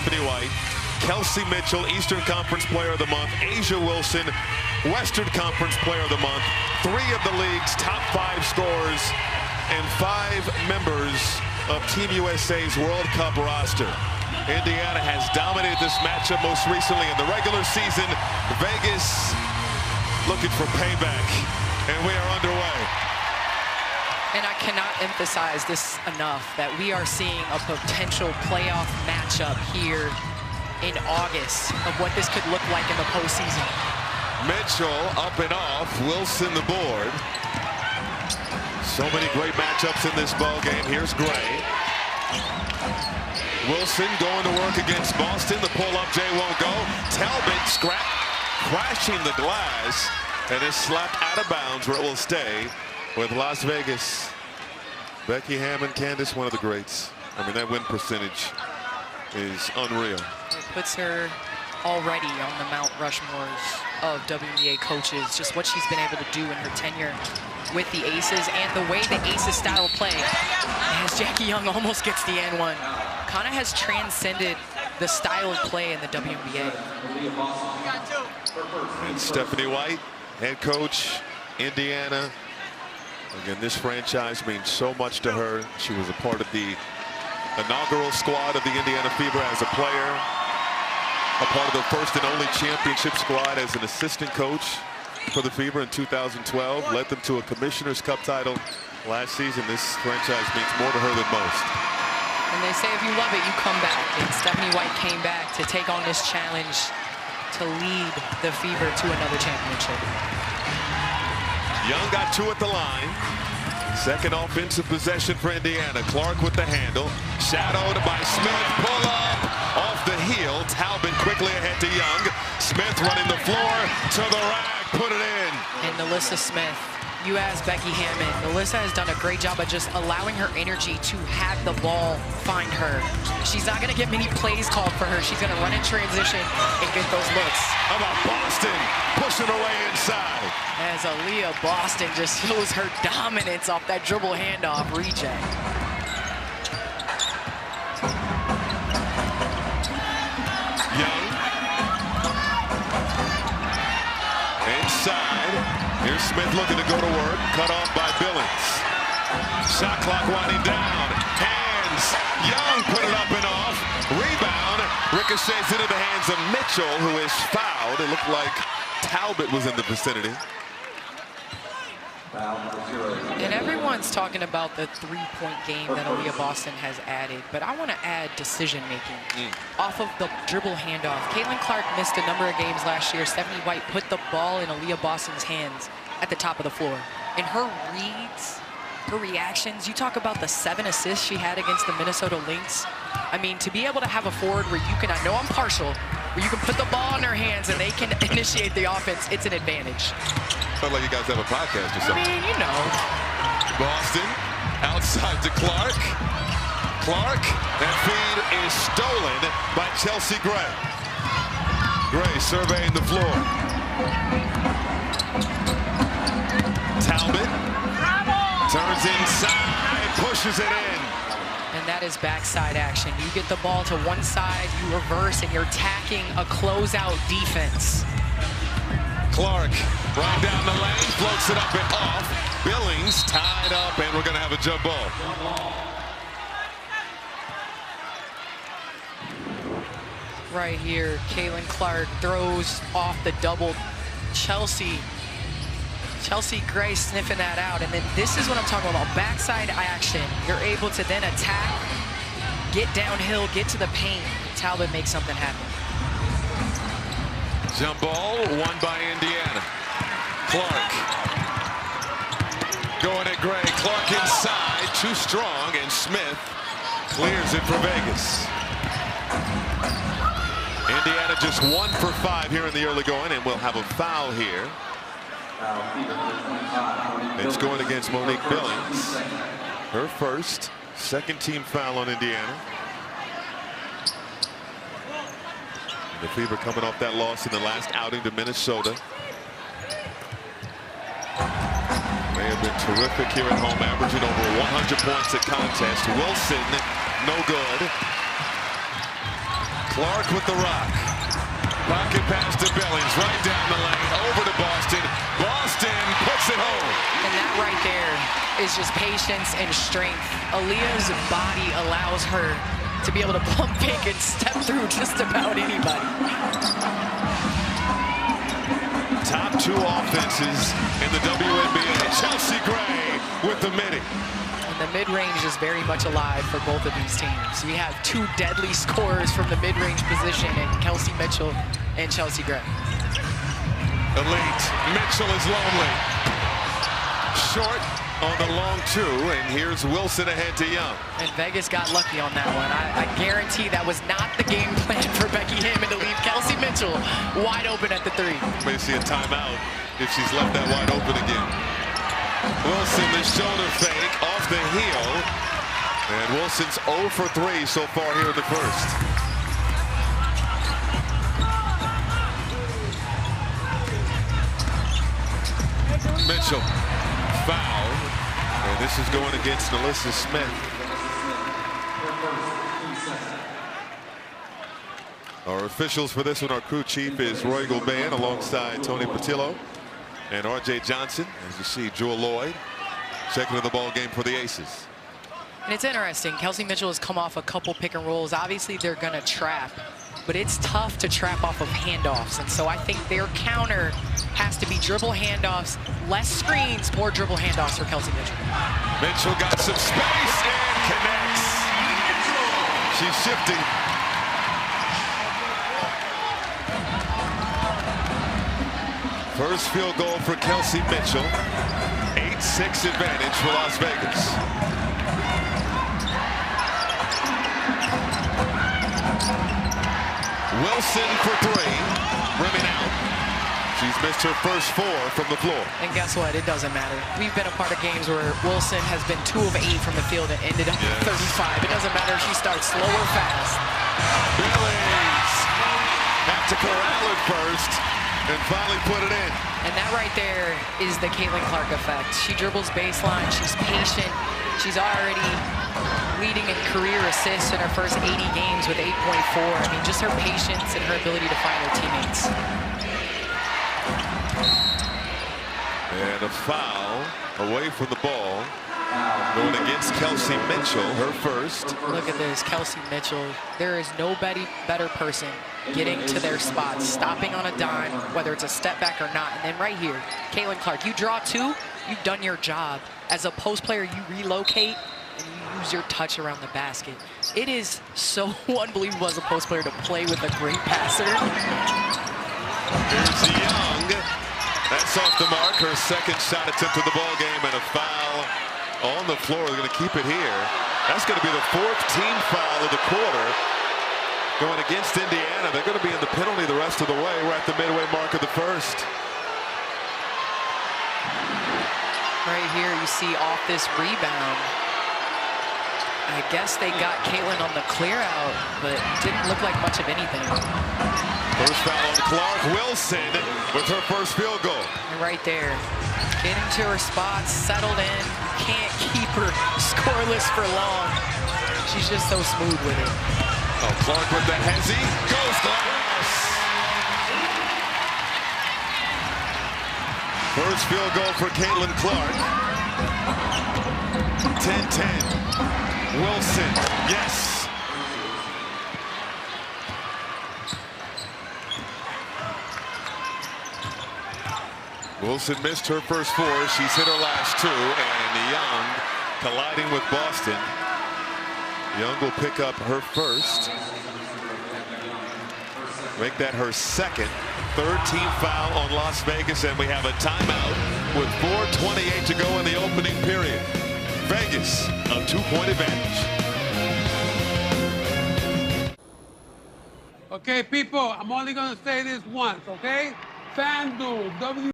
Stephanie White, Kelsey Mitchell, Eastern Conference Player of the Month, Asia Wilson, Western Conference Player of the Month, 3 of the league's top 5 scorers, and 5 members of Team USA's World Cup roster. Indiana has dominated this matchup most recently in the regular season. Vegas looking for payback, and we are underway. And I cannot emphasize this enough, that we are seeing a potential playoff matchup here in August of what this could look like in the postseason. Mitchell up and off, Wilson the board. So many great matchups in this ball game. Here's Gray. Wilson going to work against Boston. The pull-up J won't go. Talbot crashing the glass, and is slapped out of bounds where it will stay with Las Vegas. Becky Hammon, Candace, one of the greats. I mean, that win percentage is unreal. It puts her already on the Mount Rushmores of WNBA coaches. Just what she's been able to do in her tenure with the Aces, and the way the Aces style play, as Jackie Young almost gets the N1, kind of has transcended the style of play in the WNBA. And Stephanie White, head coach, Indiana. Again, this franchise means so much to her. She was a part of the inaugural squad of the Indiana Fever as a player, a part of the first and only championship squad as an assistant coach for the Fever in 2012, led them to a Commissioner's Cup title last season. This franchise means more to her than most. And they say if you love it, you come back. And Stephanie White came back to take on this challenge to lead the Fever to another championship. Young got 2 at the line. Second offensive possession for Indiana. Clark with the handle. Shadowed by Smith. Pull up off the heel. Talbot quickly ahead to Young. Smith running the floor to the rack. Put it in. And Alyssa Smith, you asked Becky Hammon. Alyssa has done a great job of just allowing her energy to have the ball find her. She's not going to get many plays called for her. She's going to run in transition and get those looks. How about Boston pushing her way inside? As Aaliyah Boston just shows her dominance off that dribble handoff reject. Young. Inside. Here's Smith looking to go to work. Cut off by Billings. Shot clock winding down. Hands. Young put it up and off. Rebound. Ricochets into the hands of Mitchell, who is fouled. It looked like Talbot was in the vicinity. And everyone's talking about the three-point game that Aaliyah Boston has added, but I want to add decision-making off of the dribble handoff. Caitlin Clark missed a number of games last year. Stephanie White put the ball in Aaliyah Boston's hands at the top of the floor. And her reads, her reactions, you talk about the 7 assists she had against the Minnesota Lynx. I mean, to be able to have a forward where you can, I know I'm partial, where you can put the ball in their hands and they can initiate the offense, it's an advantage. Sounds like you guys have a podcast or something. I mean, you know. Boston outside to Clark. Clark, that feed is stolen by Chelsea Gray. Gray surveying the floor. Talbot turns inside, pushes it in. And that is backside action. You get the ball to one side, you reverse, and you're attacking a closeout defense. Clark right down the lane, floats it up and off. Billings tied up, and we're going to have a jump ball. Right here, Caitlin Clark throws off the double. Chelsea Gray sniffing that out. And then this is what I'm talking about, backside action. You're able to then attack, get downhill, get to the paint. Talbot makes something happen. Jump ball, won by Indiana. Clark going at Gray. Clark inside, too strong, and Smith clears it for Vegas. Indiana just 1 for 5 here in the early going, and we'll have a foul here. It's going against Monique Billings. Her first, second team foul on Indiana. The Fever coming off that loss in the last outing to Minnesota. They have been terrific here at home, averaging over 100 points at contest. Wilson, no good. Clark with the rock. Pocket pass to Billings, right down the lane, over to Boston. Boston puts it home. And that right there is just patience and strength. Aaliyah's body allows her to be able to pump fake and step through just about anybody. Top two offenses in the WNBA. Chelsea Gray with the midi. And the mid-range is very much alive for both of these teams. We have two deadly scorers from the mid-range position in Kelsey Mitchell and Chelsea Gray. Elite. Mitchell is lonely. Short on the long two, and here's Wilson ahead to Young. And Vegas got lucky on that one. I guarantee that was not the game plan for Becky Hammon to leave Kelsey Mitchell wide open at the three. May see a timeout if she's left that wide open again. Wilson, the shoulder fake off the heel. And Wilson's 0 for 3 so far here in the first. Mitchell, foul. And this is going against Alyssa Smith. Our officials for this one, our crew chief is Roy Gobain alongside Tony Patillo and R.J. Johnson. As you see, Jewel Lloyd checking in the ball game for the Aces. And it's interesting. Kelsey Mitchell has come off a couple pick and rolls. Obviously, they're going to trap, but it's tough to trap off of handoffs. And so I think their counter has to be dribble handoffs, less screens, more dribble handoffs for Kelsey Mitchell. Mitchell got some space and connects. She's shifting. First field goal for Kelsey Mitchell. 8-6 advantage for Las Vegas. Wilson for 3, rimming out. She's missed her first 4 from the floor. And guess what? It doesn't matter. We've been a part of games where Wilson has been 2 of 8 from the field and ended up at 35. It doesn't matter if she starts slow or fast. Billings had to corral it first and finally put it in. And that right there is the Caitlin Clark effect. She dribbles baseline. She's patient. She's already leading in career assists in her first 80 games with 8.4. I mean, just her patience and her ability to find her teammates. And a foul away from the ball. Going against Kelsey Mitchell, her first. Look at this, Kelsey Mitchell. There is nobody better person getting to their spots, stopping on a dime, whether it's a step back or not. And then right here, Caitlin Clark, you draw 2, you've done your job. As a post player, you relocate and you use your touch around the basket. It is so unbelievable as a post player to play with a great passer. Here's Young. That's off the mark. Her second shot attempt of the ball game, and a foul on the floor. They're going to keep it here. That's going to be the 4th team foul of the quarter going against Indiana. They're going to be in the penalty the rest of the way. We're at the midway mark of the first. Right here, you see off this rebound. I guess they got Caitlin on the clear out, but didn't look like much of anything. First foul on Clark. Wilson with her first field goal. And right there, getting to her spots, settled in. Can't keep her scoreless for long. She's just so smooth with it. Oh, Clark with the hezzy. Goes glass. First field goal for Caitlin Clark. 10-10. Wilson, yes. Wilson missed her first 4. She's hit her last 2, and Young colliding with Boston. Young will pick up her first. Make that her second. 3rd team foul on Las Vegas, and we have a timeout with 4:28 to go in the opening period. Vegas, a 2-point advantage. Okay, people, I'm only going to say this once, okay? FanDuel,